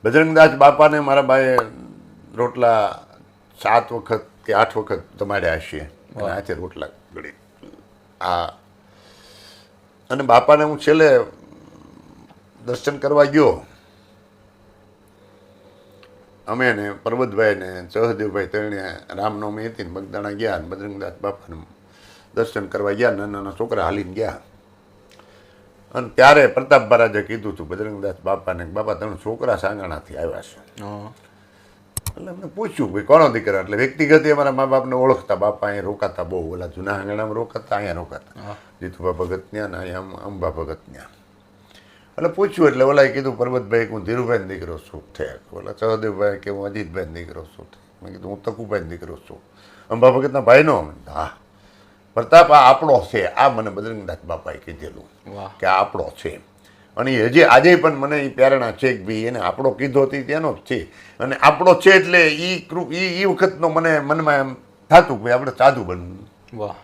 બજરંગદાસ બાપાને મારા બાએ રોટલા 7 વખત કે 8 વખત જમાડ્યા હશે અને હાથે રોટલા ગળી અને બાપાને હું છેલ્લે દર્શન કરવા ગયો. અમે ને પરબતભાઈ ને સહદેવભાઈ ત્રણે રામનવમી હતી ને બગદાણા ગયા ને બજરંગદાસ બાપાને દર્શન કરવા ગયા. નાના નાના છોકરા હાલીને ગયા અને ત્યારે પ્રતાપ મહારાજે કીધું હતું બજરંગદાસ બાપાને, બાપા તમે છોકરા સાંગાણાથી આવ્યા છે. એટલે અમને પૂછ્યું ભાઈ કોનો દીકરા, એટલે વ્યક્તિગત અમારા મા બાપને ઓળખતા. બાપા અહીંયા રોકાતા બહુ, ઓલા જૂના આંગણામાં રોકાતા, અહીંયા રોકાતા જીતુભા ભગત ત્યાં ને અહીંયા અંબા ભગત ત્યાં. એટલે પૂછ્યું એટલે ઓલાએ કીધું પરબતભાઈ હું ધીરુભાઈ દીકરો છું. ઓલા સહદેવભાઈ કે હું અજીતભાઈ દીકરો છું. મેં કીધું હું તકુભાઈ દીકરો છું. અંબા ભગતના ભાઈનો? હા. પ્રતાપ આ આપણો છે. આ મને બજરંગદાસ બાપાએ કીધેલું કે આ આપણો છે. અને હજી આજે પણ મને એ પ્રેરણા છે કે ભાઈ એને આપણો કીધો હતી તેનો જ છે. અને આપણો છે એટલે એ વખતનો મને મનમાં એમ થતું કે આપણે સાધુ બનવું. વાહ.